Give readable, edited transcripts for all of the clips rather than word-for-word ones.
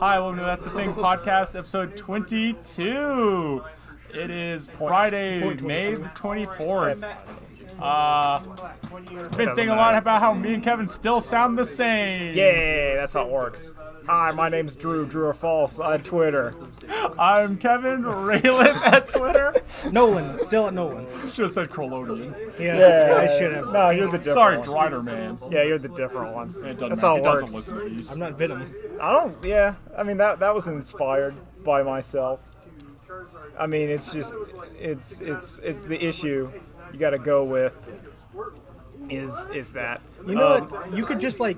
Hi, welcome to That's the Thing podcast, episode 22. It is Friday, May the 24th. Been thinking a lot about how me and Kevin still sound the same. Yay, that's how it works. Hi, my name's Drew or False on Twitter. I'm Kevin Rayliff at Twitter. Nolan, still at Nolan. Should have said Krolodian. Yeah, I should have. No, you're the different Sorry, one. Drider Man. Yeah, you're the different one. It doesn't That's matter. how He it doesn't works. listen to these. I'm not Venom. I mean, that was inspired by myself. I mean, it's just, it's the issue you gotta go with is that. You know what? You could just like,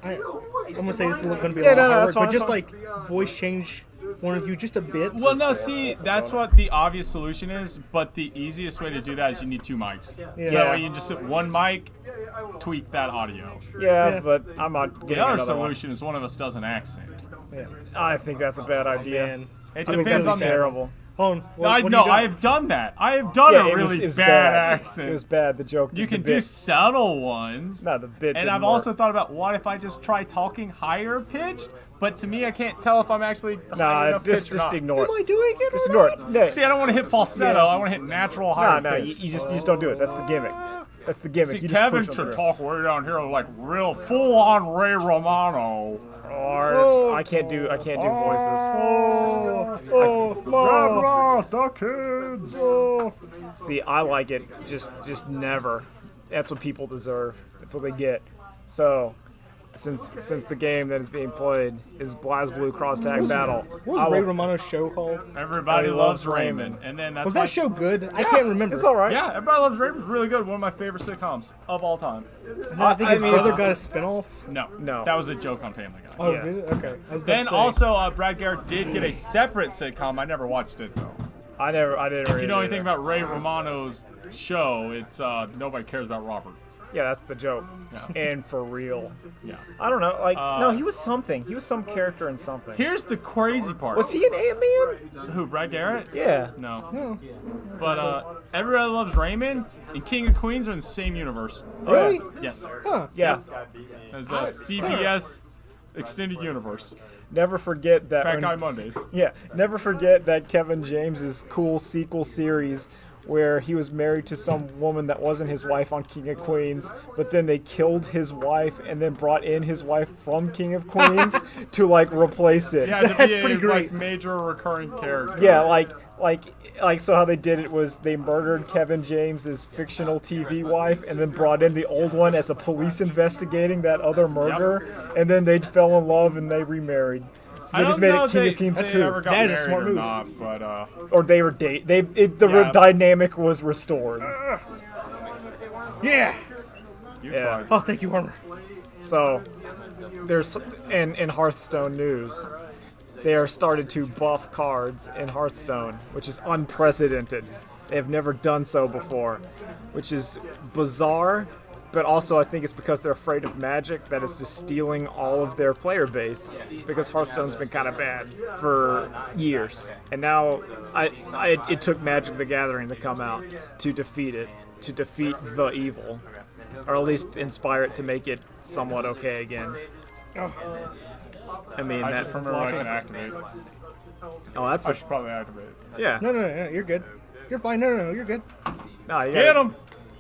I'm gonna say this is going to be a Yeah, lot no, of hard that's work, fine, but just that's like voice change one of you just a bit. Well, no, see, that's what the obvious solution is, but the easiest way to do that is you need two mics. Yeah. So that way you just hit one mic, tweak that audio. Yeah, but I'm not The getting other another one. solution is one of us does an accent. I think that's a bad idea. Man. It I think depends that's on the terrible. Hold on. What I do you know, got? I have done that. I have done Yeah, a it really was bad bad. accent. It was bad. The joke. You the can do bit. subtle ones. No, the bit. And didn't I've work. also thought about what if I just try talking higher pitched, but to me I can't tell if I'm actually high Nah, enough just pitched or not. ignore Am it. I doing it? Just or ignore not? it. Yeah. See, I don't want to hit falsetto. I want to hit natural higher No, pitch. you just don't do it. That's the gimmick. That's the gimmick. See, you just Kevin push should them talk way down here like real full-on Ray Romano. Or I can't do voices. The kids. See, I like it. Just never. That's what people deserve. That's what they get. So, since the game that is being played is BlazBlue Cross Tag Battle, What was I Ray will- Romano's show called? Everybody Loves loves Raymond. And then that's Was my- that show good? I can't remember. It's all right. Yeah, Everybody Loves Raymond is really good. One of my favorite sitcoms of all time. I think his I mean, brother it's- got a spinoff. No. No. That was a joke on Family Guy. Oh, Yeah. really? Okay. I was about Then to say. also, Brad Garrett did get a separate sitcom. I never watched it though. I didn't. If Read you know it anything either. about Ray Romano's show, it's Nobody Cares About Robert. Yeah, that's the joke. Yeah. And for real. Yeah. I don't know. Like, no, he was something. He was some character in something. Here's the crazy part. Was he an Ant-Man? Who, Brad Garrett? Yeah. No. But Everybody Loves Raymond and King of Queens are in the same universe. Really? Yes. Huh. Yeah. As a CBS extended universe. Never forget that. Fat when- Guy Mondays. Yeah, never forget that Kevin James's cool sequel series where he was married to some woman that wasn't his wife on King of Queens, but then they killed his wife and then brought in his wife from King of Queens to like replace it. Yeah, to That's be a pretty great. like major recurring character. Yeah, like so how they did it was they murdered Kevin James's fictional TV wife and then brought in the old one as a police investigating that other murder, and then they fell in love and they remarried. So I they don't just made know it if King they, of Queens they 2. ever got That is a married smart or move. not, but Or they were the Yeah. dynamic was restored. Yeah. you Yeah. tried. Oh, thank you, Armor. So there's in Hearthstone news, they are started to buff cards in Hearthstone, which is unprecedented. They have never done so before, which is bizarre, but also I think it's because they're afraid of Magic that is just stealing all of their player base, because Hearthstone's been kind of bad for years. And now it took Magic the Gathering to come out to defeat it, to defeat the evil, or at least inspire it to make it somewhat okay again. I mean, I that's, just remember I can activate. oh, that's I a, should probably activate. yeah. No, you're good. You're fine. No, you're good. No, you Get gotta, him!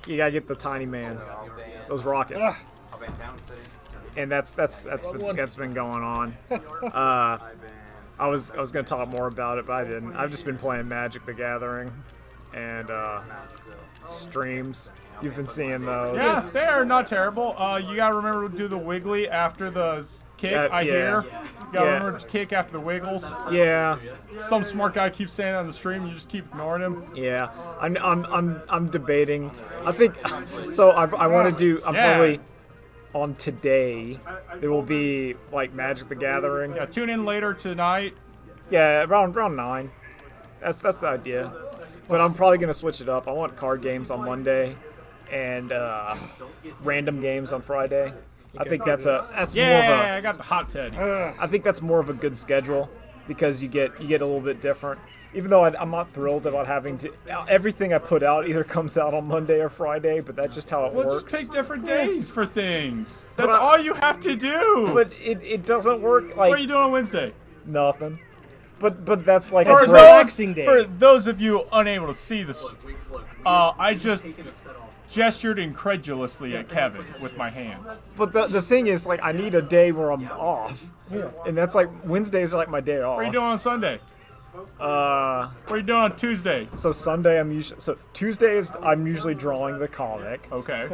you gotta get the tiny man, those rockets, and that's been going on. I was gonna talk more about it, but I didn't. I've just been playing Magic the Gathering, and streams. You've been seeing those. Yeah, they are not terrible. You gotta remember to do the wiggly after the kick, I hear. You gotta remember to kick after the wiggles. Yeah. Some smart guy keeps saying that on the stream, you just keep ignoring him. Yeah, I'm debating. I think so. I want to do. I'm Yeah. probably on today. There will be like Magic the Gathering. Yeah, tune in later tonight. Yeah, around 9. That's the idea. But I'm probably gonna switch it up. I want card games on Monday, and random games on Friday. I think that's more of Yeah, I got the hot teddy. I think that's more of a good schedule because you get a little bit different. Even though I'm not thrilled about having to, everything I put out either comes out on Monday or Friday, but that's just how it Well, works. just pick different days for things. That's But I- all you have to do. But it doesn't work what are like you doing on Wednesday? Nothing. But that's like That's a a great. relaxing day. For those of you unable to see this, I just gestured incredulously at Kevin with my hands. But the thing is, like, I need a day where I'm off. Yeah. And that's like Wednesdays are like my day off. What are you doing on Sunday? What are you doing on Tuesday? So Tuesdays I'm usually drawing the comic. Okay.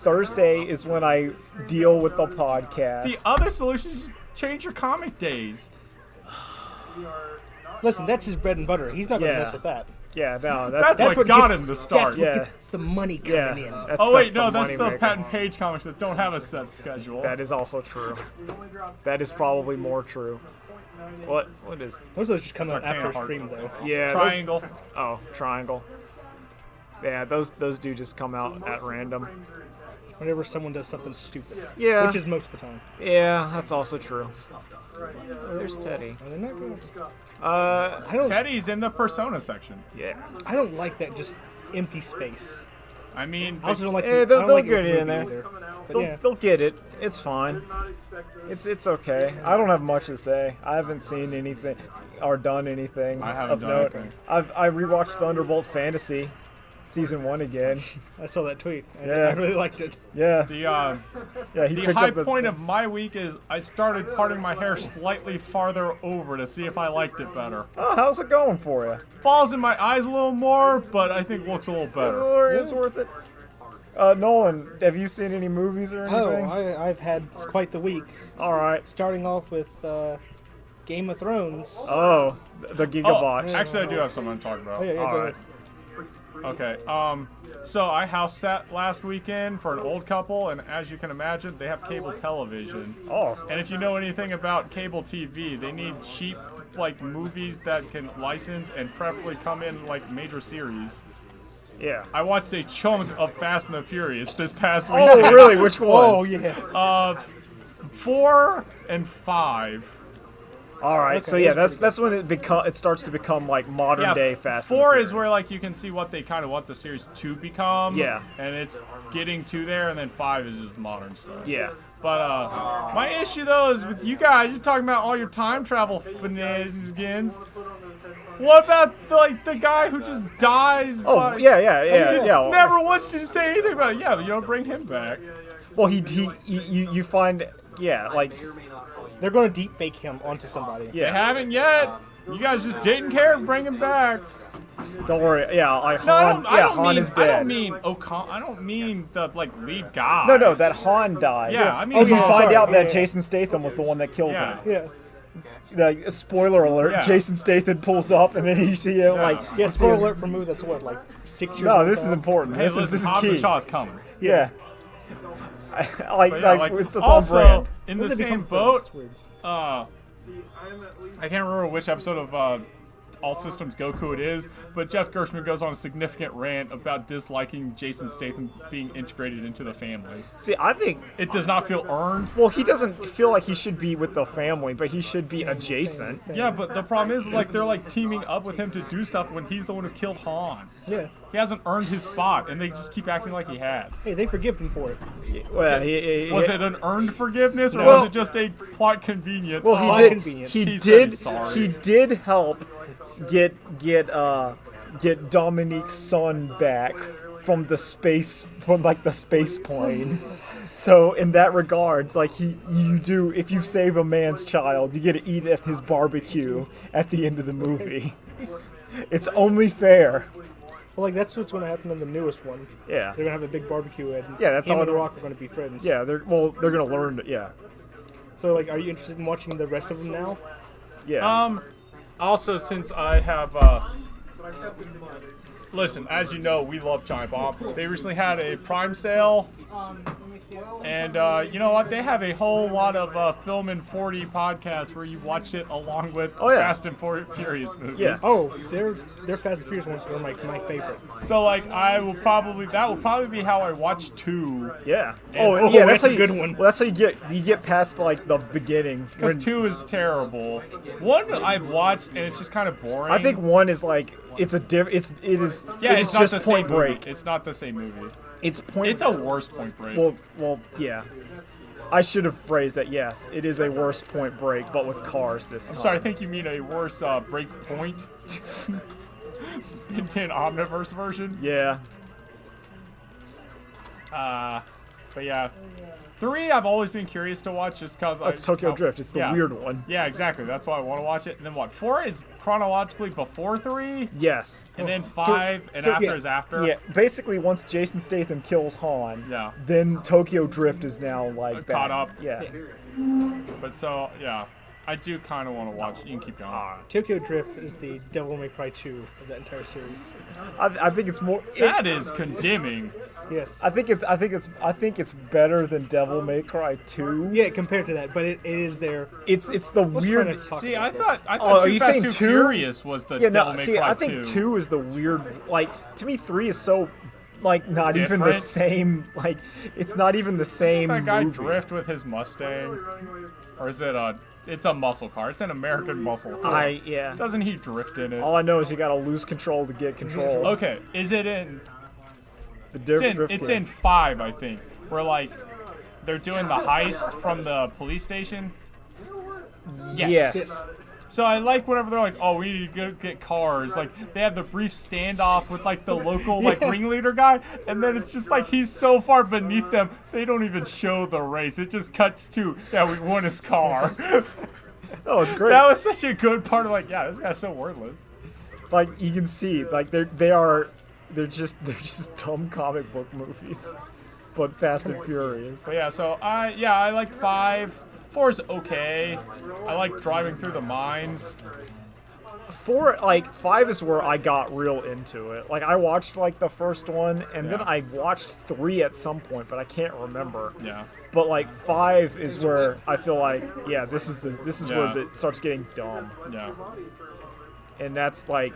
Thursday is when I deal with the podcast. The other solution is change your comic days. Listen, that's his bread and butter. He's not going to Yeah. mess with that. Yeah, no, That's that's what got him to start. That's what Yeah. gets the money coming yeah. in. That's, Oh wait, no, the that's the moneymaker. Pat and Page comics that don't have a set schedule. That is also true. That is probably more true. What is? Most of those just come out Arcana after a Heart. stream, though. Yeah, Triangle. Triangle. Yeah, those do just come out at random. Whenever someone does something stupid. Yeah. Which is most of the time. Yeah, that's also true. There's Teddy. Are they not good? Uh, Teddy's in the Persona section. yeah. I don't like that just empty space. I mean, I also don't like. Yeah, I they'll don't like get it in Ruby there. either. But yeah, They'll get it. It's fine. It's okay. I don't have much to say. I haven't seen anything or done anything I haven't of done note. anything. I rewatched Thunderbolt Fantasy, season 1 again. I saw that tweet. And Yeah. I really liked it. Yeah, the yeah. He the picked high up that point stuff. of my week is I started parting my hair slightly farther over to see if I liked it better. Oh, how's it going for you? Falls in my eyes a little more, but I think looks a little better. Oh, it's worth it. Nolan, have you seen any movies or anything? Oh, I've had quite the week. All right. Starting off with Game of Thrones. Oh, the Oh, Gigabotch. actually, I do have something to talk about. Oh, yeah, All go right. ahead. Okay. So I house sat last weekend for an old couple, and as you can imagine, they have cable television. Oh, And if you know anything about cable TV, they need cheap, like, movies that can license and preferably come in, like, major series. yeah. I watched a chunk of Fast and the Furious this past Oh, weekend. really? Which ones? Oh yeah. 4 and 5. All right. Okay, So yeah, that's that's when it starts to become like modern day Fast. and the 4 is Furious. where, like, you can see what they kind of want the series to become. Yeah. And it's getting to there, and then 5 is just modern stuff. Yeah. But my issue though is with you guys. You're talking about all your time travel shenanigans. What about the guy who just dies? Oh by- yeah. Never once did you say anything about it. Yeah, you don't bring him back. Well, you find like They're going to deep fake him onto somebody. They yeah. haven't yet. You guys just didn't care to bring him back. Don't worry. Yeah, like No, Han. Han mean, is dead. I don't mean Ocon. I don't mean the lead guy. No, that Han dies. Yeah, I mean. Oh, you Oh, find sorry. out that Yeah. Jason Statham was the one that killed Yeah. him. Yeah. Like, spoiler alert: Yeah. Jason Statham pulls up, and then you see him like. Yeah. Yeah, you see spoiler him- alert for a movie that's what, like 6 years No, old this is now? important. Hey, This listen, is Hobbs and key. Shaw's coming. Yeah. like But yeah, like, it's on also brand. in the When they same become friends, boat. it's weird. I can't remember which episode of All Systems Goku it is, but Jeff Gershman goes on a significant rant about disliking Jason Statham being integrated into the family. See, I think. It does not feel earned. Well, he doesn't feel like he should be with the family, but he should be adjacent. Yeah, but the problem is, like, they're like teaming up with him to do stuff when he's the one who killed Han. Yeah. He hasn't earned his spot, and they just keep acting like he has. Hey, they forgive him for it. Well, Was it an earned forgiveness, or Well- was it just a plot convenient? Well, he Oh, did. inconvenient. He said did. he's sorry. He did help get Dominique's son back from the space plane. So in that regards, like if you save a man's child, you get to eat at his barbecue at the end of the movie. It's only fair. Well, like that's what's going to happen in the newest one. Yeah. They're going to have a big barbecue and Yeah, that's him all and The they're- Rock are going to be friends. Yeah, they're gonna learn. Yeah. So, like, are you interested in watching the rest of them now? Yeah. Also, since I have, listen, as you know, we love Giant Bomb. They recently had a Prime sale, and you know what? They have a whole lot of Film in 4D podcasts where you watch it along with Oh, yeah. Fast and Furious movies. Yeah. Oh, their Fast and Furious ones are my favorite. So, like, that will probably be how I watch 2. Yeah. Oh, yeah. that's how a you- good one. Well, that's how you get past like the beginning. Because when- 2 is terrible. 1 I've watched, and it's just kind of boring. I think 1 is like it is yeah, it it's is not just the same Point Break. movie. It's not the same movie. It's Point. It's a worse Point Break. well, yeah. I should have phrased that. Yes, it is a worse Point Break, but with cars this time. Sorry, I think you mean a worse Break Point into an Omniverse version. Yeah. But yeah, 3 I've always been curious to watch just because That's Tokyo Drift. It's the weird one. Yeah, exactly. That's why I want to watch it. And then what? 4 is chronologically before 3, Yes. and then 5 and after is after. Yeah. Basically, once Jason Statham kills Han, Yeah. then Tokyo Drift is now like Caught back. up. Yeah. But so yeah, I do kind of want to watch. You can keep going. Tokyo Drift is the Devil May Cry 2 of that entire series. I think it's more. That is condemning. Yes. I think it's better than Devil May Cry 2. Yeah, compared to that, but it is there. It's the Let's weird. try to talk See, about I this. thought Oh, are Too you Fast saying Too 2? Furious was the Yeah, Devil no. May See, Cry I think 2. 2 is the weird. Like to me, 3 is so like not even the Different? same. Like it's not even the same That guy movie. drift with his Mustang, or is it a? It's a muscle car. It's an American muscle car. Yeah. Doesn't he drift in it? All I know is you gotta lose control to get control. Okay, is it in? The It's in 5, I think. Where like they're doing the heist from the police station. Yes. So I like whenever they're like, oh, we need to go get cars. Like they have the brief standoff with like the local like ringleader guy, and then it's just like he's so far beneath them, they don't even show the race. It just cuts to we won his car. Oh, it's great. That was such a good part of like, yeah, this guy's so worthless. Like you can see, like they're just dumb comic book movies, but Fast and Furious. But yeah, so I like 5. 4 is okay. I like driving through the mines. 5 is where I got real into it. Like I watched like the first one, and then Yeah. I watched 3 at some point, but I can't remember. Yeah. But like 5 is where I feel like, yeah, this is Yeah. where it starts getting dumb, Yeah. and that's like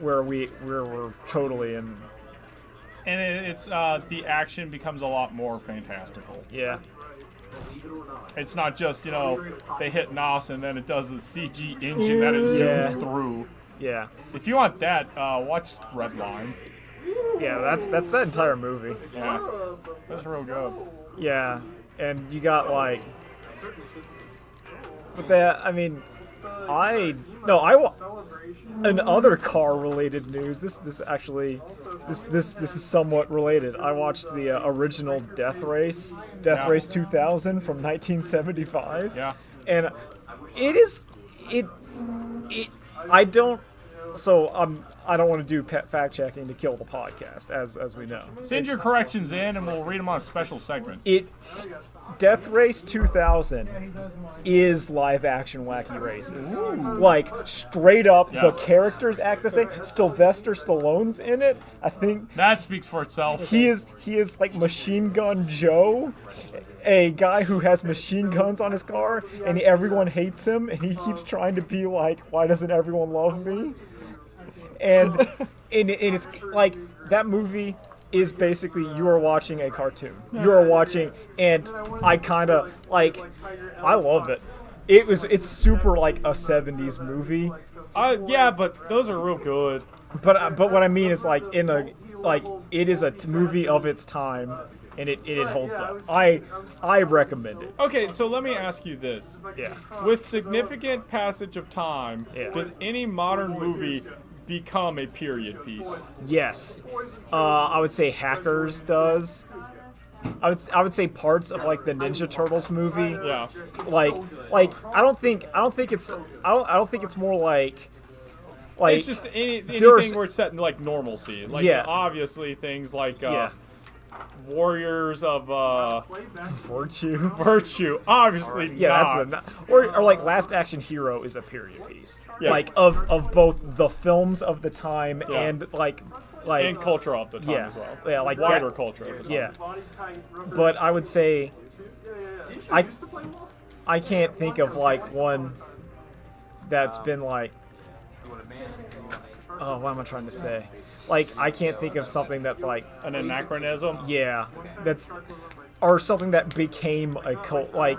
where we're totally in. And it's the action becomes a lot more fantastical. Yeah. It's not just, they hit NOS and then it does the CG engine that it zooms Yeah. through. Yeah. If you want that, watch Redline. Yeah, that's that entire movie. Yeah. That's real good. Yeah, and you got like, but that in other car-related news. This is somewhat related. I watched the original Death Race, Yeah. Race 2000 from 1975. Yeah. And I don't. So I don't want to do fact checking to kill the podcast, as we know. Send your corrections in and we'll read them on a special segment. Death Race 2000 is live action Wacky Races. Like straight up, Yeah. the characters act the same. Sylvester Stallone's in it. I think That speaks for itself. he is like Machine Gun Joe, a guy who has machine guns on his car, and everyone hates him, and he keeps trying to be like, why doesn't everyone love me? And it's like that movie is basically you are watching a cartoon. You are watching, and I kind of like, I love it. It's super like a 70s movie. Yeah, but those are real good. But what I mean is like it is a movie of its time, and it holds up. I recommend it. Okay, so let me ask you this. Yeah. With significant passage of time, Yeah. does any modern movie become a period piece? Yes. I would say Hackers does. I would say parts of like the Ninja Turtles movie. Yeah. Like I don't think it's more like It's just anything there's- where it's set in like normalcy. Like Yeah. obviously things like yeah. Warriors of Virtue. Virtue. Obviously Yeah, not. that's or like Last Action Hero is a period piece. Yeah. Like of both the films of the time Yeah. and like And culture of the time yeah. as well. Yeah, like wider that- culture of the time. yeah. But I would say I can't think of like one that's been like, oh, what am I trying to say? Like I can't think of something that's like, An anachronism. yeah, that's or something that became a cult. Like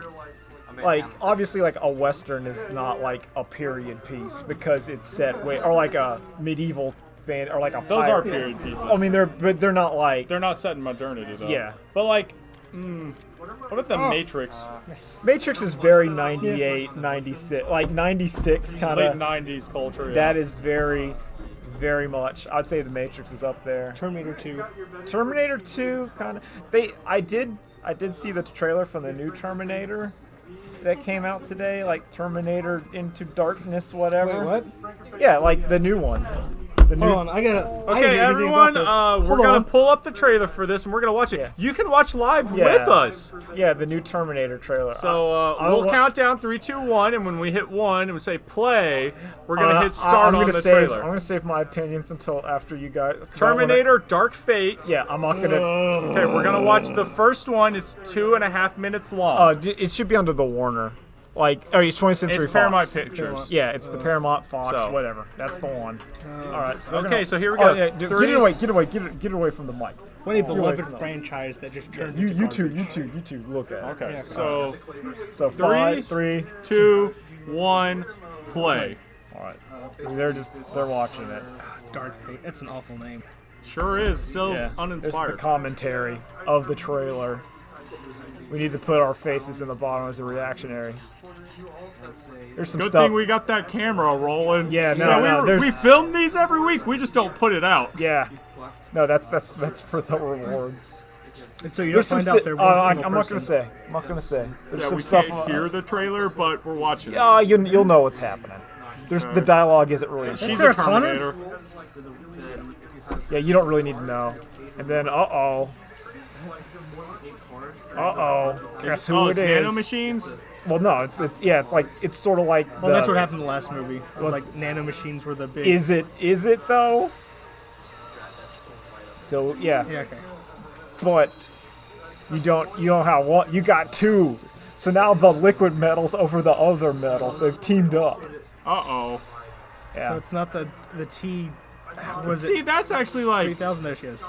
obviously like a Western is not like a period piece because it's set way or like a medieval fan or like a Those pirate. are period pieces. I mean they're not like They're not set in modernity though. Yeah. But like What about the Matrix? Matrix is very 98, 96, like 96 kind Late of. 90s culture. Yeah. That is very, very much. I'd say the Matrix is up there. Terminator 2. Terminator 2 kind of. I did see the trailer for the new Terminator that came out today, like Terminator Into Darkness, whatever. Wait, what? Yeah, like the new one. The new. Hold on, I gotta. Okay, everyone, we're Hold gonna on. pull up the trailer for this, and we're gonna watch it. Yeah. You can watch live Yeah. with us. Yeah, the new Terminator trailer. So I we'll wa- count down 3, 2, 1, and when we hit 1 and we say play, we're gonna hit start I'm on gonna the save, trailer. I'm gonna save my opinions until after you guys. 'cause I wanna- Terminator Dark Fate. Yeah, I'm not gonna. Okay, we're gonna watch the first one. It's 2.5 minutes long. It should be under the Warner. Like, oh, it's 20th Century It's Fox. Paramount Pictures. Yeah, it's the Paramount Fox, So. whatever. That's the one. All right. So they're Okay, gonna- so here we Oh, go. yeah, get 3. it away, get it away from the mic. What a away beloved from that. franchise that just turned You into two, garbage. look at it. Okay, Yeah. so So 3, 3. 2, 1, play. All right. So they're watching it. Dark Fate. That's an awful name. Sure is. So Yeah. This is the uninspired. commentary of the trailer. We need to put our faces in the bottom as a reactionary. There's some Good stuff. thing we got that camera rolling. Yeah, no, there's- we film these every week. We just don't put it out. Yeah. No, that's for the rewards. And so you don't There's some find out sti- they're oh, one I'm single not person. gonna say. I'm not gonna say. There's Yeah, some we stuff. can't hear the trailer, but we're watching it. You'll know what's happening. The dialogue isn't really. She's Sarah a Connor? Terminator. Yeah, you don't really need to know. And then guess who it's it is? nanomachines? Well, no, it's like it's sort of like. Well, that's what happened in the last movie. It was What's- like nanomachines were the big. Is it though? So yeah, Yeah. Okay. but you don't have one. You got two. So now the liquid metal's over the other metal. They've teamed up. Uh-oh. Yeah. So it's not the T. Was See, it that's actually like 3000? There she is.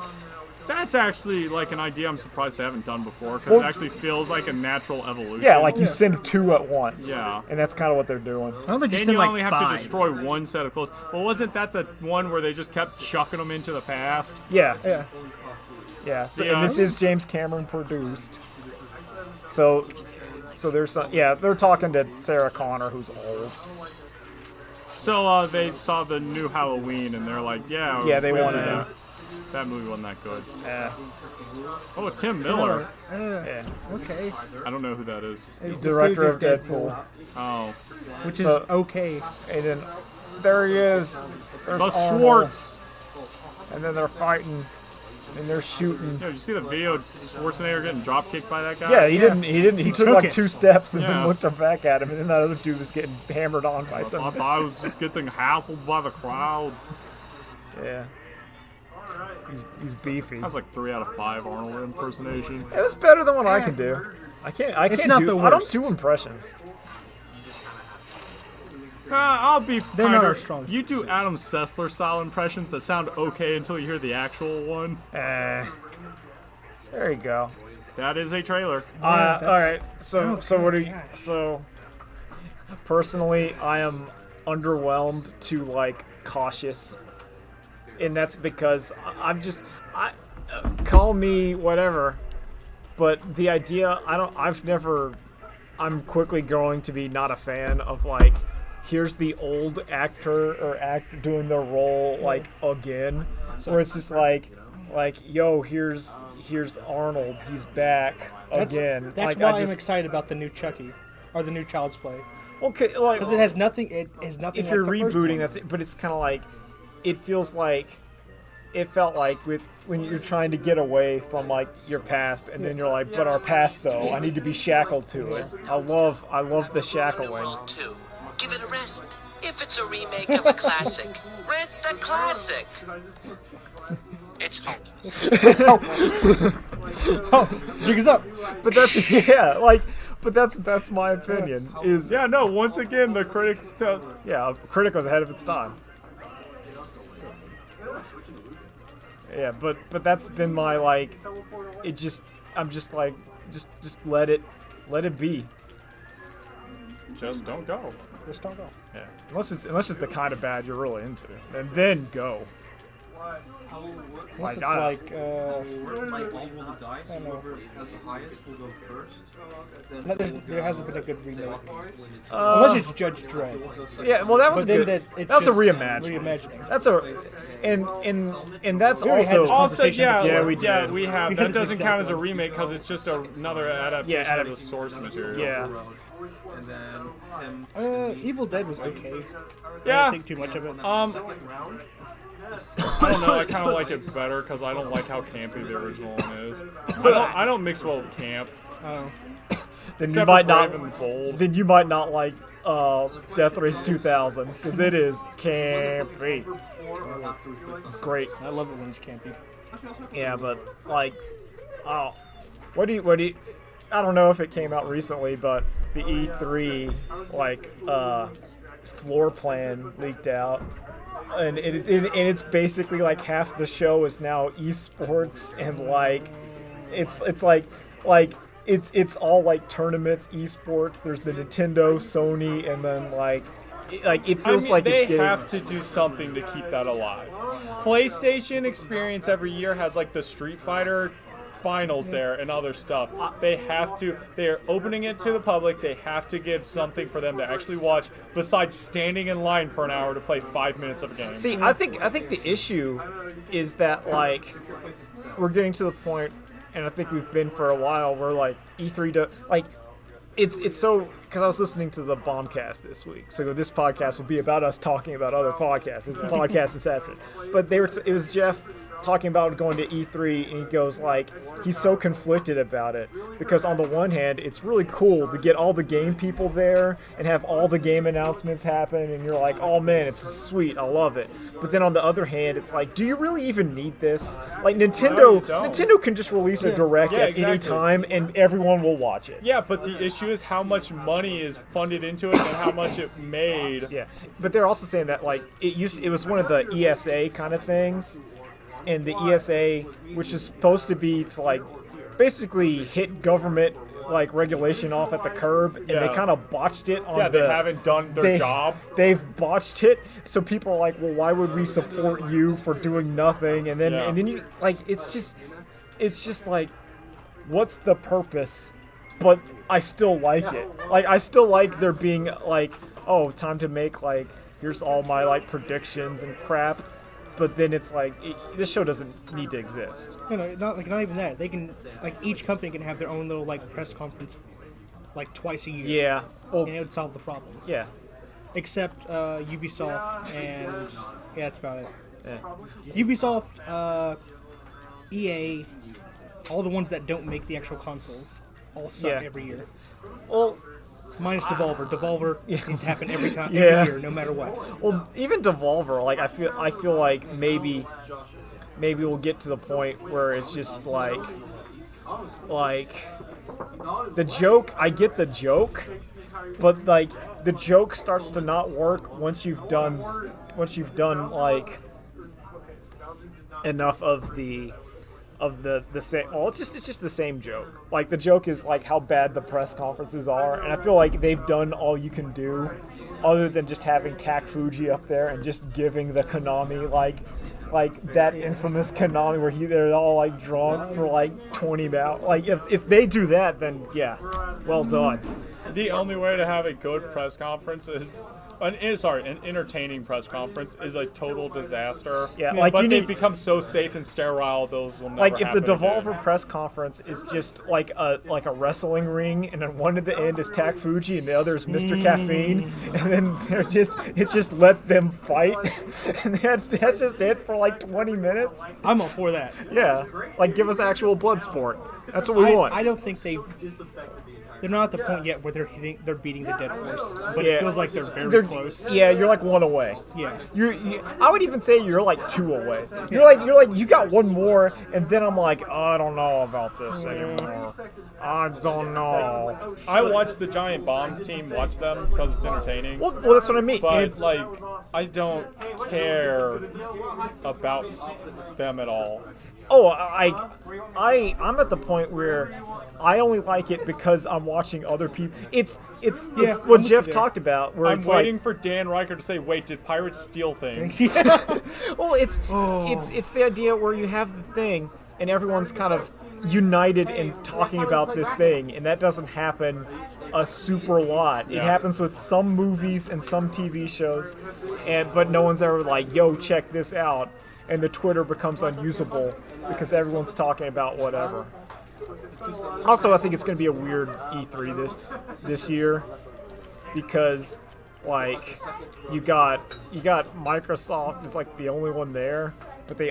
that's actually like an idea I'm surprised they haven't done before because Well- it actually feels like a natural evolution. Yeah, like you send two at once. Yeah. And that's kind of what they're doing. I don't think you And send you like only have 5. to destroy one set of clothes. Well, wasn't that the one where they just kept chucking them into the past? Yeah. Yeah. Yeah. So, Yeah. and this is James Cameron produced. So there's some. Yeah, they're talking to Sarah Connor, who's old. So they saw the new Halloween and they're like, yeah. Yeah, they we- wanted yeah. to. That movie wasn't that good. Yeah. Oh, Tim Miller. Yeah. Okay. I don't know who that is. It's the Director dude of who did Deadpool. Oh, which So- is okay. And then there he is. There's the Arnold. Schwartz. And then they're fighting. And they're shooting. Yeah, did you see the video of Schwarzenegger getting drop kicked by that guy? Yeah, he didn't. He took took like it. 2 steps and Yeah. then looked back at him, and then that other dude was getting hammered on by I some. thought I was just getting hassled by the crowd. Yeah. He's beefy. That was like 3 out of 5 Arnold impersonation. It was better than what I can do. I can't not do. the I don't worst. do impressions. I'll be They're not kinder. our strongest You do Adam Sessler style impressions that sound okay until you hear the actual one. There you go. That is a trailer. All that's- right. So what are you? gosh. So personally, I am underwhelmed to like cautious, and that's because I'm just call me whatever, but the idea I'm quickly going to be not a fan of like. Here's the old actor or actor doing their role like again, where it's just like yo, here's Arnold, he's back again. That's like, why I I'm just, excited about the new Chucky, or the new Child's Play, okay, like because it has nothing. It has nothing. if like you're the first rebooting, one. that's it. But it's kind of like it felt like with when you're trying to get away from like your past, and then you're like, but our past though, I need to be shackled to it. I love the shackling. Too. Give it a rest. If it's a remake of a classic, rent the classic. It's home. Jig is up. But that's yeah, like, but that's my opinion. Is Yeah, no, once again, the critic. yeah, Critic was ahead of its time. Yeah, but that's been my like, it just I'm just like just let it be. Just don't go. Just don't go. Yeah, unless it's the kind of bad you're really into, and then go. Unless it's I- like, Like all roll the dice, I don't know. whoever has the highest will go first. no, there hasn't been a good remake. Uh, Unless it's Judge Dredd. Yeah, well, that was But then good. it's That was a just reimagining. reimagining. That's a, and that's We already had also this Also, conversation yeah, before. we did. we have. We That had this doesn't exact count as a one. remake because it's just another adaptation Yeah, of the source material. yeah. And then him. Evil Dead was okay. I Yeah. don't think too much of it. I don't know. I kind of like it better because I don't like how campy the original one is. I don't mix well with camp. Oh. Then you Except might for not. Brave and Bold. Then you might not like Death Race 2000 because it is campy. It's great. I love it when it's campy. Yeah, but like, oh, what do you? I don't know if it came out recently, but the E3 like floor plan leaked out, and it's basically like half the show is now esports, and like it's all like tournaments, esports. There's the Nintendo, Sony, and then like it feels like they it's getting. have to do something to keep that alive. PlayStation Experience every year has like the Street Fighter finals there and other stuff. They have to. They are opening it to the public. They have to give something for them to actually watch besides standing in line for an hour to play 5 minutes of a game. See, I think the issue is that like we're getting to the point, and I think we've been for a while, where like E3 like it's so, because I was listening to the Bombcast this week, so this podcast will be about us talking about other podcasts. It's a podcast inception, but it was Jeff talking about going to E3, and he goes like, he's so conflicted about it because on the one hand it's really cool to get all the game people there and have all the game announcements happen, and you're like, oh man, it's sweet, I love it. But then on the other hand, it's like, do you really even need this? Like Nintendo can just release a direct Yeah, at any exactly. time and everyone will watch it. Yeah, but the issue is how much money is funded into it and how much it made. Yeah, but they're also saying that like it was one of the ESA kind of things, and the ESA, which is supposed to be to like basically hit government like regulation off at the curb, and they Yeah. kind of botched it on Yeah, they haven't done their job. They've botched it, so people are like, well, why would we support you for doing nothing? And then Yeah. you like it's just like, what's the purpose? But I still like it. Like I still like there being like, oh, time to make like, here's all my like predictions and crap. But then it's like this show doesn't need to exist. No, not even that. They can each company can have their own little press conference, twice a year. Yeah. Well, And it would solve the problem. yeah. Except Ubisoft and yeah, that's about it. Yeah. Ubisoft, EA, all the ones that don't make the actual consoles, all suck Yeah. every year. Well, Minus Devolver. Devolver needs to happen every time, Yeah. every year, no matter what. well, even Devolver, like I feel like maybe we'll get to the point where it's just like the joke. I get the joke, but like the joke starts to not work once you've done like enough of the same. Well, it's just the same joke. Like the joke is like how bad the press conferences are, and I feel like they've done all you can do, other than just having Tak Fuji up there and just giving the Konami like that infamous Konami where they're all like drunk for like 20 minutes. Like if they do that, then yeah, well done. The only way to have a good press conference is an entertaining press conference is a total disaster. Yeah, like but you they need- become so safe and sterile, those will never Like if the happen Devolver again. press conference is just like a wrestling ring, and then one at the end is Tak Fuji and the other is Mr. Caffeine, and then it's just let them fight, and that's just it for like 20 minutes. I'm all for that. Yeah, like give us actual blood sport. That's what we want. I don't think they're not at the point yet where they're beating the dead horse, but Yeah. it feels like they're very close. Yeah, you're like one away. Yeah. I would even say you're like two away. You're like you got one more, and then I'm like, oh, I don't know about this anymore. I don't know. I watch the Giant Bomb team watch them because it's entertaining. Well, that's what I mean. But It's I don't care about them at all. Oh, I'm at the point where I only like it because I'm watching other people. It's I'm what with Jeff you there. talked about, where I'm it's waiting like, for Dan Riker to say, "Wait, did pirates steal things?" well, it's the idea where you have the thing and everyone's kind of united in talking about this thing, and that doesn't happen a super lot. It Yeah. happens with some movies and some TV shows, but no one's ever like, "Yo, check this out," and the Twitter becomes unusable because everyone's talking about whatever. Also, I think it's going to be a weird E3 this year because, like, you got Microsoft is like the only one there, but they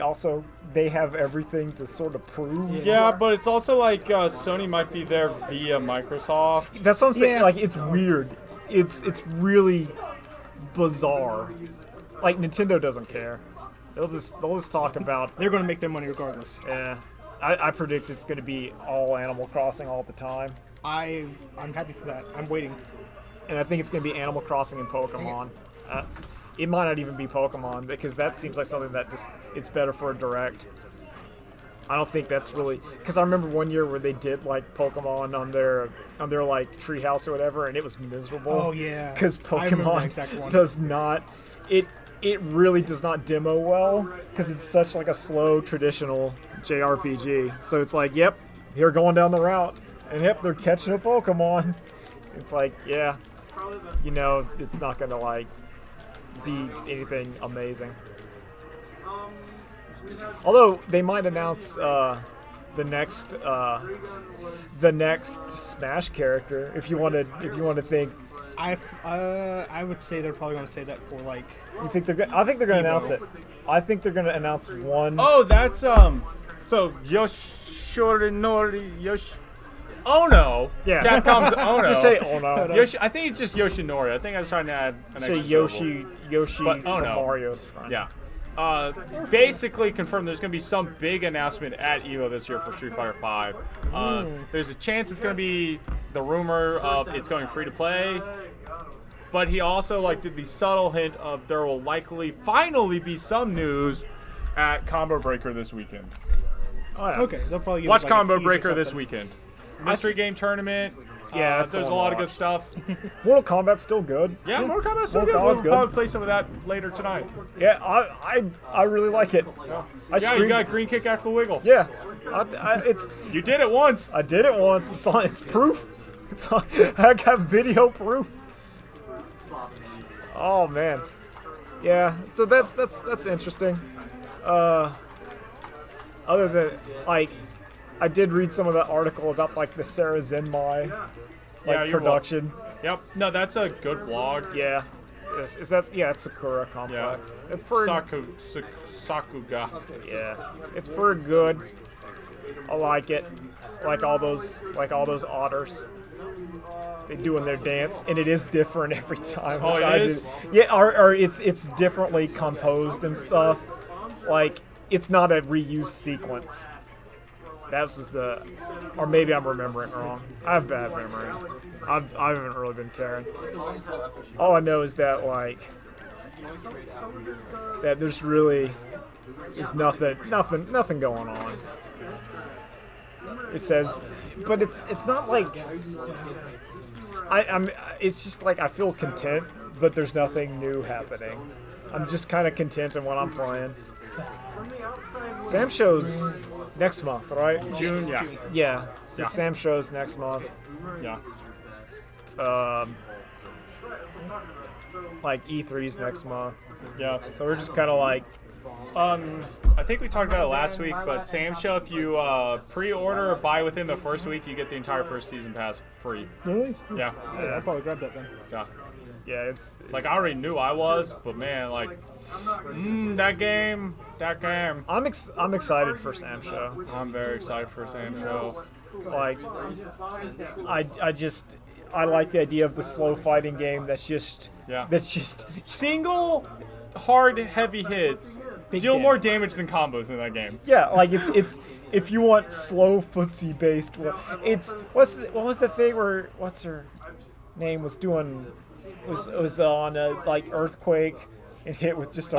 have everything to sort of prove. Yeah, but it's also like Sony might be there via Microsoft. That's what I'm saying. Yeah. Like, it's weird. It's really bizarre. Like, Nintendo doesn't care. They'll just talk about. They're going to make their money regardless. I predict it's going to be all Animal Crossing all the time, I'm happy for that. I'm waiting. and I think it's going to be Animal Crossing and Pokemon. It might not even be Pokemon because that seems like something that just it's better for a direct. I don't think that's really because I remember one year where they did like Pokemon on their like treehouse or whatever, and it was miserable. Oh, yeah. Because I remember that Pokemon exact one. does not it really does not demo well because it's such like a slow traditional JRPG. So it's like, yep, you're going down the route, and yep, they're catching a Pokemon. It's like, yeah, you know, it's not gonna like be anything amazing. Although they might announce the next Smash character if you want to think. I would say they're probably going to say that for like. I think they're going to announce it. I think they're going to announce one. Oh, that's so Yoshinori Ono. Yeah. Capcom's Ono. Just say oh no. I think it's just Yoshinori. I think I was trying to add an Say extra syllable. Yoshi But from Ono. Mario's friend. Yeah. Basically confirmed there's going to be some big announcement at EVO this year for Street Fighter V. There's a chance it's going to be the rumor of it's going free to play. But he also did the subtle hint of there will likely finally be some news at Combo Breaker this weekend. Oh, yeah. Okay, they'll probably give Watch us, like, a Combo tease or Breaker this something. weekend. Mystery game tournament. Yeah, that's the there's a one lot to of good watch. stuff. Mortal Kombat's still good. Yeah, Mortal Kombat's so Mortal good. Kombat's We'll good. probably play some of that later tonight. Yeah, I really like it. I Yeah, streamed. you got green kick after the wiggle. Yeah, it's You did it once. I did it once. It's proof. It's on. I got video proof. Oh man, yeah. So that's interesting. Other than I did read some of that article about the Sarah Zenmai Yeah, you're production. Yep. No, that's a good blog. Yeah, is that it's Sakura Complex. It's pretty. Sakuga. Yeah, it's pretty good. I like it. Like all those otters. They doing their dance, and it is different every time. Oh, which it I is? Yeah, or it's differently composed and stuff. Like it's not a reused sequence. That was or maybe I'm remembering wrong. I have bad memory. I haven't really been caring. All I know is that that there's really is nothing going on. It says, but it's not like it's just I feel content, but there's nothing new happening. I'm just kind of content in what I'm playing. Sam show's next month, right? June. Yeah. Yeah. So Yeah. Sam show's next month. Yeah. E3's next month. Yeah. So we're just kind of I think we talked about it last week, but Sam Show, if you pre-order or buy within the first week, you get the entire first season pass free. Really? Yeah. Yeah, I'll probably grab that then. Yeah. yeah, it's I already knew I was, but man, that game. I'm excited for Sam show. I'm very excited for Sam Show. I like the idea of the slow fighting game that's just Single hard heavy hits deal damage. more damage than combos in that game. yeah, it's if you want slow footsie based, it's what was the thing where what's her name was doing was on a earthquake and hit with just a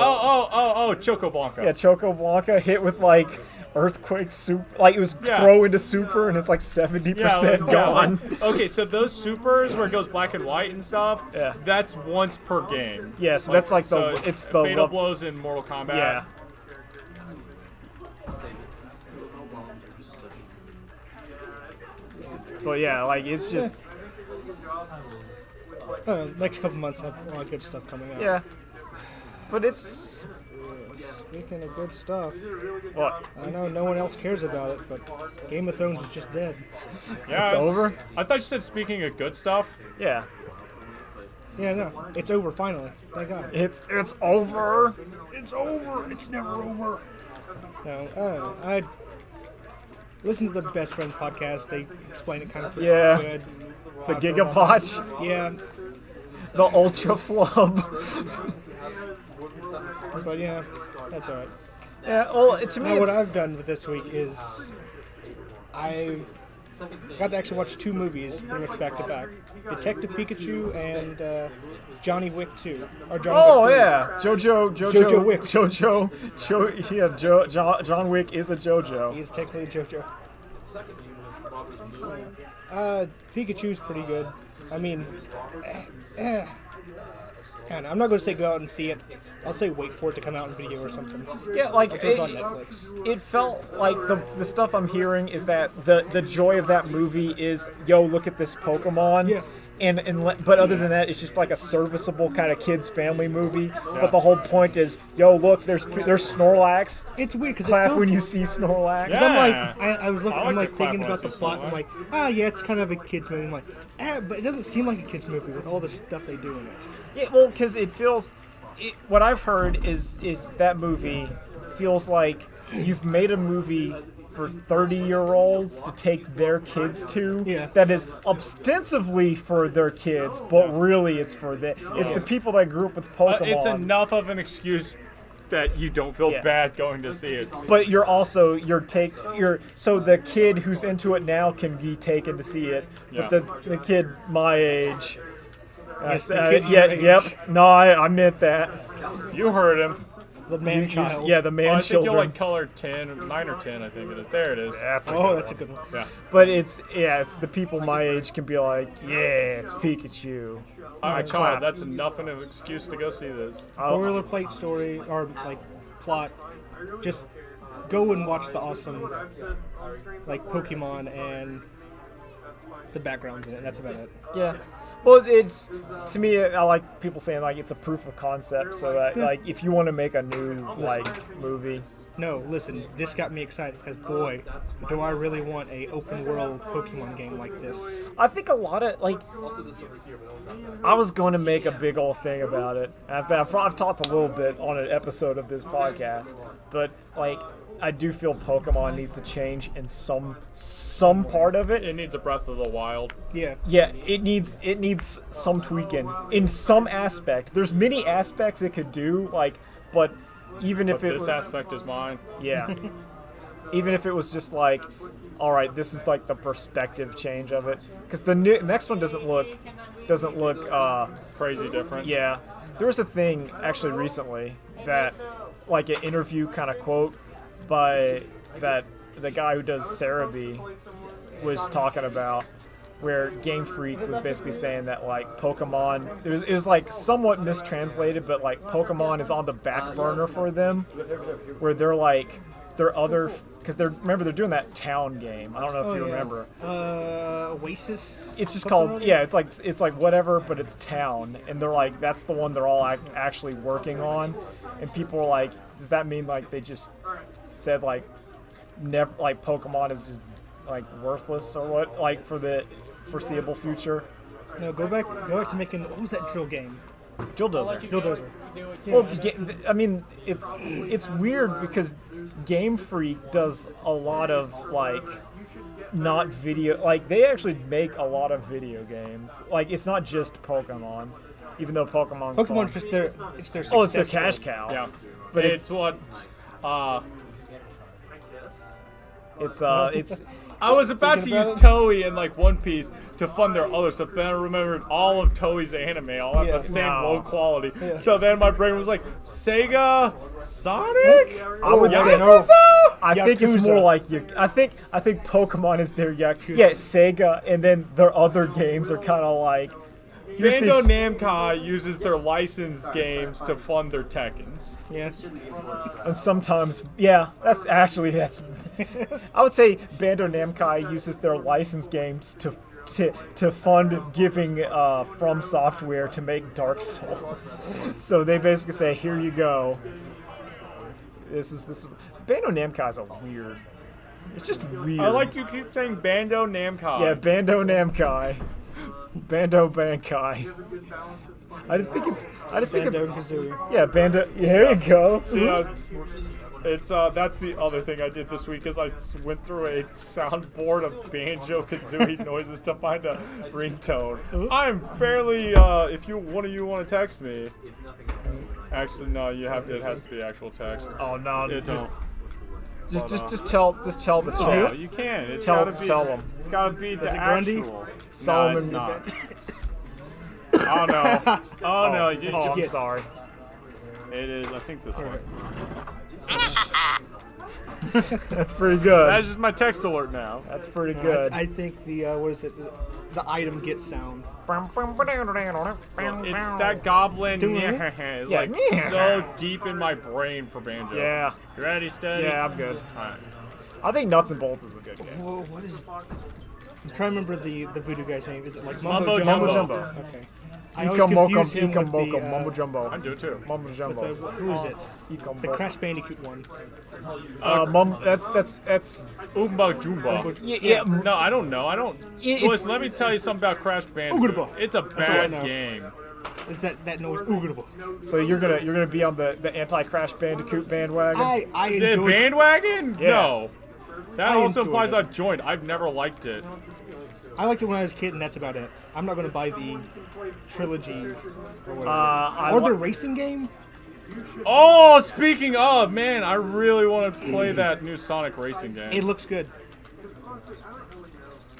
Choco Blanca. yeah Choco Blanca hit with like earthquake soup, like it was Yeah. throw into super and it's like 70% gone. Okay, so those supers where it goes black and white and stuff, Yeah. that's once per game. Yeah, so that's like it's the Fatal Blows in Mortal Kombat. yeah. But yeah, like it's just Next couple months have a lot of good stuff coming out. yeah. But it's Speaking of good stuff, what? I know no one else cares about it, but Game of Thrones is just dead. Yeah, It's over? I thought you said speaking of good stuff. Yeah. Yeah, no, it's over finally. Thank God. It's over. It's over. It's never over. No, I listen to the Best Friends podcast. They explain it kind of pretty Yeah. good. The Gigapotch, Yeah, the Ultra Flub. but yeah, that's alright. Yeah, well, to me, Now, what it's, I've done with this week is I've got to actually watch 2 movies pretty much back to back: Detective Pikachu and Johnny Wick 2. Or Johnny oh Wick 3. yeah, Jojo Wick. John Wick is a JoJo. He's technically JoJo. Pikachu's pretty good. I mean, kind of. I'm not going to say go out and see it. I'll say wait for it to come out in video or something. Yeah, like It's on Netflix. it felt like the stuff I'm hearing is that the joy of that movie is yo, look at this Pokemon. Yeah. But other than that, it's just like a serviceable kind of kids family movie. But the whole point is, yo, look, there's Snorlax. It's weird because it Clap feels when you see Snorlax. Yeah. I'm like, I was looking, I like I'm like to clap thinking when I about the see plot. Snorlax. I'm like, yeah, it's kind of a kids movie. I'm like, but it doesn't seem like a kids movie with all the stuff they do in it. Yeah, well, because it feels. What I've heard is that movie feels like you've made a movie for 30-year-olds to take their kids to. Yeah. That is ostensibly for their kids, but really it's for it's the people that grew up with Pokemon. It's enough of an excuse that you don't feel Yeah. bad going to see it. But so the kid who's into it now can be taken to see it. Yeah. But the kid my age. Yes, the kid your age. Yep. No, I meant that. You heard him. The man child. Yeah, the Oh, man I think children. you'll like color 10, 9 or 10. I think it is. There it is. That's a Oh, good that's a one. good one. Yeah. But it's the people my age can be like, yeah, it's Pikachu. All right, clap. Kyle, that's enough of an excuse to go see this. Boilerplate story or like plot. Just go and watch the awesome like Pokemon and the backgrounds in it. That's about it. Yeah. Well, it's to me. I like people saying like it's a proof of concept. So that like if you want to make a new like movie, No, listen, this got me excited because boy, do I really want a open world Pokemon game like this. I think a lot of like. I was going to make a big old thing about it. I've talked a little bit on an episode of this podcast, but like I do feel Pokemon needs to change in some part of it. It needs a Breath of the Wild. Yeah. Yeah, it needs some tweaking in some aspect. There's many aspects it could do, like, but even if But it this were- aspect is mine. yeah, even if it was just like, all right, this is like the perspective change of it, because the next one doesn't look Crazy different. yeah. There was a thing actually recently that like an interview kind of quote by that the guy who does Cerebi was talking about, where Game Freak was basically saying that like Pokemon, it was like somewhat mistranslated, but like Pokemon is on the back burner for them, where they're like their other, because remember they're doing that town game. I don't know if you remember. Oasis. It's just something called or other? yeah. It's like whatever, but it's town, and they're like that's the one they're all actually working on, and people are like, does that mean like they just said like never like Pokemon is just like worthless or what like for the foreseeable future? No, go back to making what was that drill game? Drill Dozer. Drill Dozer. Yeah, Well, I mean, it's weird because Game Freak does a lot of like not video, like they actually make a lot of video games. Like it's not just Pokemon, even though Pokemon's fun. Pokemon's just their Oh, it's their success cash story. cow. Yeah. But it's what it's I was about to Thinking use about 'em? Toei and like One Piece to fund their other stuff. Then I remembered all of Toei's anime all have Yeah. the same No. low quality. Yeah. So then my brain was like, Sega, Sonic, I would say Yakuza. I think it's Yakuza. more like I think Pokemon is their yeah Sega, and then their other games are kind of like. Here's the Bandai ex- Namco uses their licensed games to fund their Tekkens. Yes. and sometimes, yeah, that's I would say Bandai Namco uses their licensed games to fund giving From Software to make Dark Souls. So they basically say, here you go. This is Bandai Namco is a weird. It's just weird. I like you keep saying Bandai Namco. Yeah, Bandai Namco. Bando Bankai. I just think it's Bando and Kazooie. yeah, Bando. Here you go. See, it's that's the other thing I did this week is I went through a soundboard of Banjo Kazooie noises to find a ringtone. I'm fairly if one of you want to text me. Actually, no, it has to be actual text. Oh no, It just don't. just tell the No, chat. you can't. It's Tell- gotta be, tell 'em. It's gotta be the it Grundy? actual. Solomon- No, it's not. Oh no! Oh no! You, Oh, I'm get? sorry. It is. I think this one. That's pretty good. That's just my text alert now. That's pretty good. I think the what is it? The item get sound. It's that goblin. Doing it? It's Yeah. like so deep in my brain for Banjo. Yeah, You ready, steady? yeah, I'm good. Alright. I think Nuts and Bolts is a good game. Whoa, what is? I'm trying to remember the voodoo guy's name. Is it like Mumbo Mumbo Jumbo. Jumbo? Jumbo. Okay. I always Ecom confuse him Mocum, with the, Mumbo Jumbo. I do too. Mumbo the, Jumbo. who is it? Ecom The Mocum. Crash Bandicoot one. That's Oomba Joomba. yeah. No, I don't know. I don't. It's- Listen, let me tell you something about Crash Bandicoot. Oogaba. It's a all I bad know. game. It's that noise. Oogable. So you're gonna be on the anti-Crash Bandicoot bandwagon. I The enjoyed. bandwagon? Yeah. No. That I also enjoyed implies it. I've joined. I've never liked it. I liked it when I was a kid, and that's about it. I'm not going to buy the trilogy or whatever. I or the li- racing game. Oh, speaking of, man, I really want to play that new Sonic racing game. It looks good.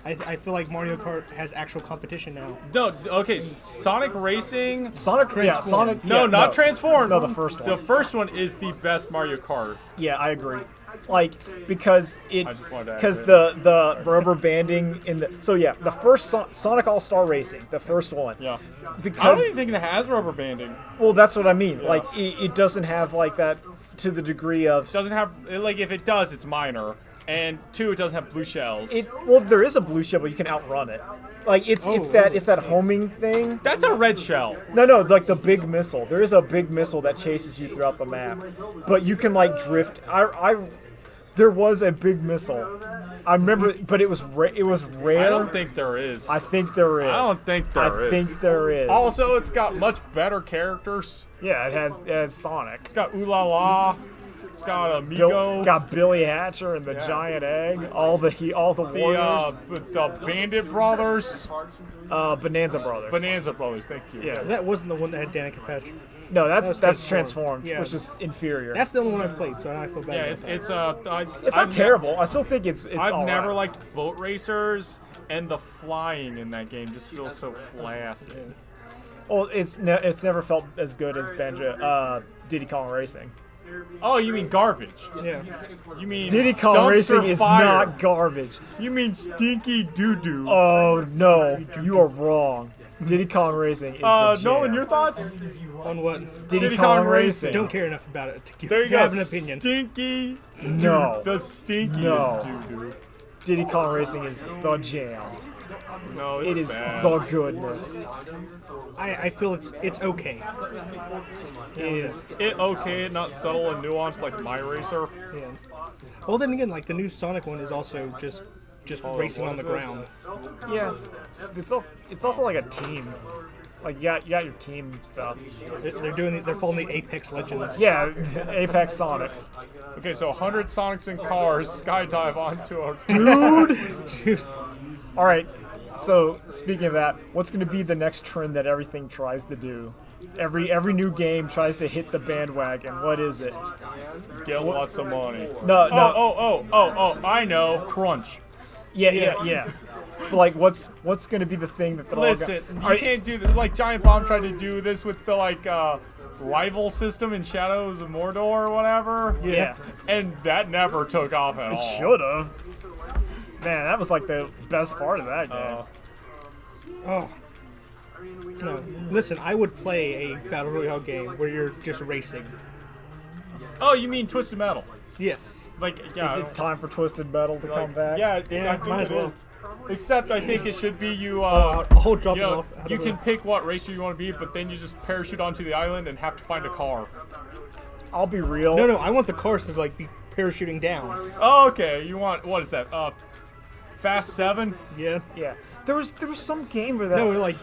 I feel like Mario Kart has actual competition now. No, okay, Sonic Racing. Sonic, yeah, Transform. Sonic. No, yeah, not Transform. No, the first one. The first one is the best Mario Kart. Yeah, I agree. Like because I just wanted to add because that. the rubber banding in the the first Sonic All Star Racing, the first one. Yeah. I Because don't even think it has rubber banding. well, that's what I mean. Like it doesn't have like that to the degree of Doesn't have like if it does, it's minor. And two, it doesn't have blue shells. it. Well, there is a blue shell, but you can outrun it. Like it's that homing thing. That's a red shell. No, like the big missile. There is a big missile that chases you throughout the map, but you can like drift. There was a big missile. I remember, but it was rare. I don't think there is. I think there is. I don't think there I is. think there is. Also, it's got much better characters. yeah, it has Sonic. It's got Ooh La La. It's got Amigo. Got Billy Hatcher and the giant egg. All the warriors. the Bandit Brothers. Bonanza Brothers. Bonanza Brothers, thank you. Yeah. That wasn't the one that had Danica Patrick. No, that's That's transformed, Transformed. Yeah. which is inferior. That's the only one I played, so I feel bad. Yeah, about that. it's not terrible. I still think it's I've all never right. liked boat racers, and the flying in that game just feels so flaccid. Well, it's never felt as good as Diddy Kong Racing. Oh, you mean garbage? Yeah. You mean Diddy Kong dumpster Racing is fire. not garbage. You mean stinky doo doo? Oh no, you are wrong. Diddy Kong Racing is the jam. Nolan, your thoughts? On what? Diddy Kong Racing. Don't care enough about it to, There you to go. have an opinion. Stinky. No. The stinkiest No. doo doo. Diddy Kong Racing is the jam. No, it's It is bad. the goodness. I feel it's okay. It is. It okay, not subtle and nuanced like My Racer. Yeah. Well, then again, like the new Sonic one is also just racing what on the is this? ground. Yeah. It's also like a team. Like you got your team stuff. They're following the Apex Legends. Yeah, Apex Sonics. Okay, so 100 Sonics in cars skydive onto a All right. So speaking of that, what's going to be the next trend that everything tries to do? Every new game tries to hit the bandwagon. What is it? get lots of money. No. Oh, I know. Crunch. Yeah. But, like, what's gonna be the thing that they're all Listen, gonna... you can't do this. Like Giant Bomb tried to do this with the rival system in Shadows of Mordor or whatever. Yeah. And that never took off at all. It should have. Man, that was like the best part of that game. Oh. No. Listen, I would play a Battle Royale game where you're just racing. Oh, you mean Twisted Metal? Yes. Like, yeah. It's time for Twisted Metal to come back. Yeah, I Yeah, think might as it well. is. Except I think it should be you. A whole dropping You know, off. out you of can the- pick what racer you want to be, but then you just parachute onto the island and have to find a car. I'll be real. No, I want the cars to like be parachuting down. Oh, okay. You want what is that? Fast 7? Yeah. Yeah. There was some game where that. No, like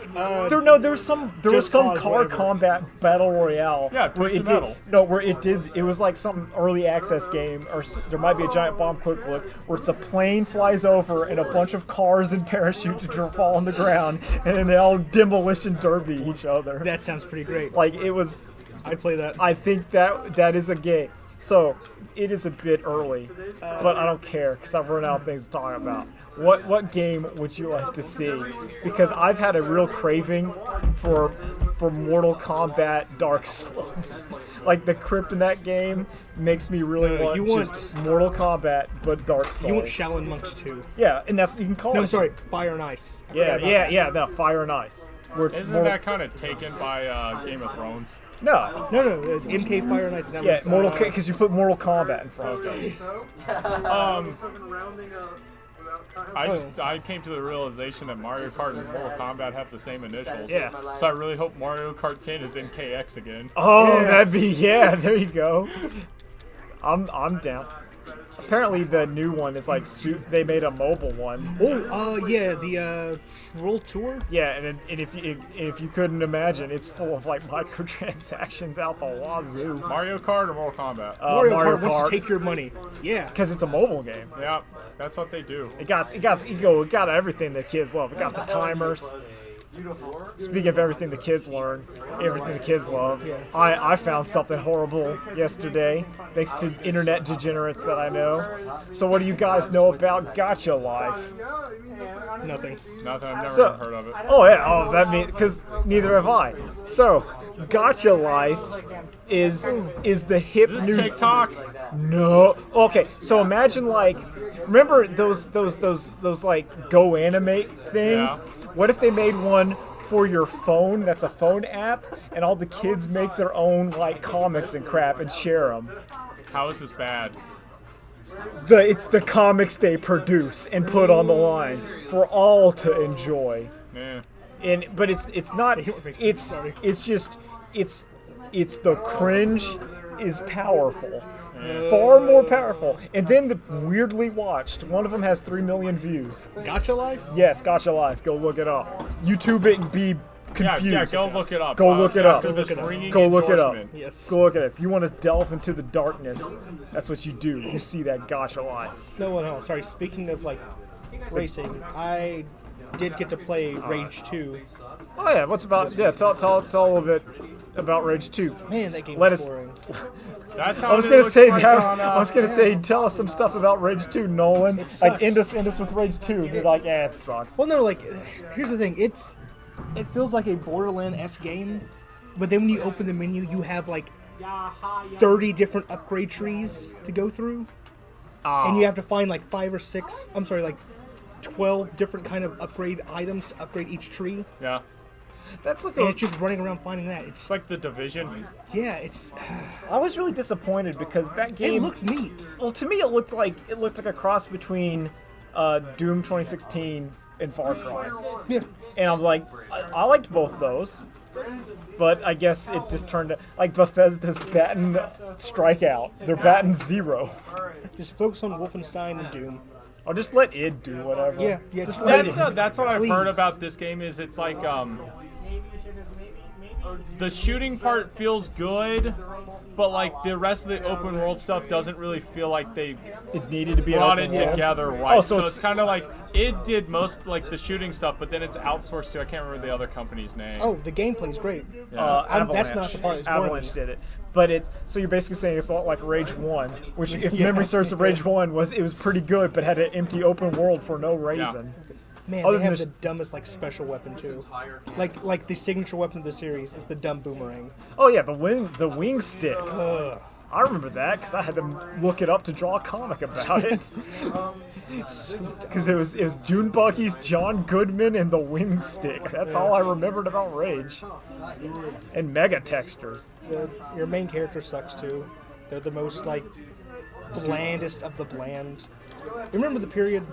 There was some Just Cause, car whatever. combat battle royale. Yeah, where Twisted it did, Metal. No, where it was like some early access game, or there might be a Giant Bomb quick look where it's a plane flies over and a bunch of cars and parachutes fall on the ground, and then they all demolition derby each other. that sounds pretty great. Like it was. I'd play that. I think that is a game. So it is a bit early, but I don't care because I've run out of things to talk about. What game would you like to see? Because I've had a real craving for Mortal Kombat Dark Souls. Like the crypt in that game makes me really want you want- just Mortal Kombat but Dark Souls. You want Shaolin Monks 2. Yeah, and that's what you can call No, it. I'm sorry, Fire and Ice. I Yeah, forgot about that. the Fire and Ice. Where it's Isn't Mortal- that kind of taken by Game of Thrones? No. No, it's MK Fire and Ice. That Yeah, was, Mortal because you put Mortal Kombat in front. Okay. I came to the realization that Mario Kart and Mortal Kombat have the same initials. Yeah. So I really hope Mario Kart 10 is NKX again. Oh, Yeah. that'd be there you go. I'm down. Apparently the new one is like they made a mobile one. yeah, the World Tour. Yeah, and if you couldn't imagine, it's full of like microtransactions out the wazoo. Mario Kart or Mortal Kombat? Mario Kart wants to take your money. Yeah. because it's a mobile game. Yeah, that's what they do. It got everything the kids love. It got the timers. Speaking of everything the kids learn, everything the kids love, I found something horrible yesterday, thanks to internet degenerates that I know. So what do you guys know about Gacha Life? Nothing. Nothing, I've never So- even heard of it. Oh yeah, that means because neither have I. So Gacha Life is the hip Is new this TikTok? No. Okay, so imagine like, remember those like Go Animate things? Yeah. What if they made one for your phone? That's a phone app, and all the kids make their own like comics and crap and share them. How is this bad? It's the comics they produce and put on the line for all to enjoy. Yeah. But it's not. It's just the cringe is powerful. Far more powerful. And then the weirdly watched. One of them has 3 million views. Gacha Life? Yes, Gacha Life. Go look it up. YouTube it and be confused. Yeah, go look it up. Go look it up. After this Go look it up. ringing Go look it up. endorsement. Yes. Go look at it. If you want to delve into the darkness, that's what you do. You see that Gacha Life. No. Sorry. Speaking of like racing, I did get to play Rage 2. Oh yeah, what's about? Yeah, tell a little bit about Rage 2. Man, that game Let was us- boring. That's how I was it gonna looks say like that. on, I was gonna say, tell us some stuff about Rage 2, Nolan. It Like sucks. end us with Rage 2. Be like, it sucks. Well, no, like, here's the thing. It feels like a Borderlands-esque game, but then when you open the menu, you have like 30 different upgrade trees to go through, and you have to find like 12 different kind of upgrade items to upgrade each tree, Yeah. That's like and it's just running around finding that. It's like the Division. It's I was really disappointed because that game. it looked neat. Well, to me, it looked like a cross between Doom 2016 and Far Cry. Yeah, And I'm like, I liked both those, but I guess it just turned out like Bethesda's batting strikeout. They're batting 0. just focus on Wolfenstein and Doom. I'll just let id do whatever. Yeah, just just let let it. it. That's what I've Please. heard about this game is it's like the shooting part feels good, but like the rest of the open world stuff doesn't really feel like they It needed to be an brought open it world. together right. Oh, so so it's kind of like it did most like the shooting stuff, but then it's outsourced to I can't remember the other company's name. Oh, the gameplay's great. Avalanche. That's not the part that's boring. Avalanche did it, but it's so you're basically saying it's a lot like Rage 1, which if memory serves, of Rage 1 was pretty good, but had an empty open world for no reason. Man, Other they than have this- the dumbest like special weapon too. Like the signature weapon of the series is the dumb boomerang. Oh yeah, the wing stick. I remember that because I had to look it up to draw a comic about it. Because it was Dune Buggies, John Goodman, and the wing stick. That's all I remembered about Rage. And mega textures. Your main character sucks too. They're the most like blandest of the bland. Remember the period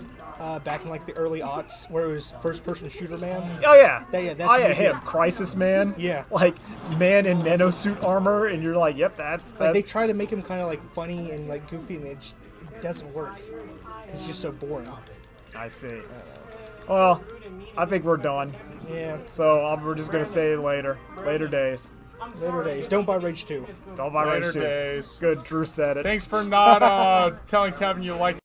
back in like the early aughts where it was first-person shooter man? Oh yeah. That's oh yeah, what him, they- Crisis Man. Yeah. Like man in nanosuit armor, and you're like, yep, that's. Like they try to make him kind of like funny and like goofy, and it doesn't work. It's just so boring. I see. Well, I think we're done. Yeah. So we're just gonna say later days. Later days. Don't buy Rage 2. Don't buy Later Rage 2. days. Good, Drew said it. Thanks for not telling Kevin you like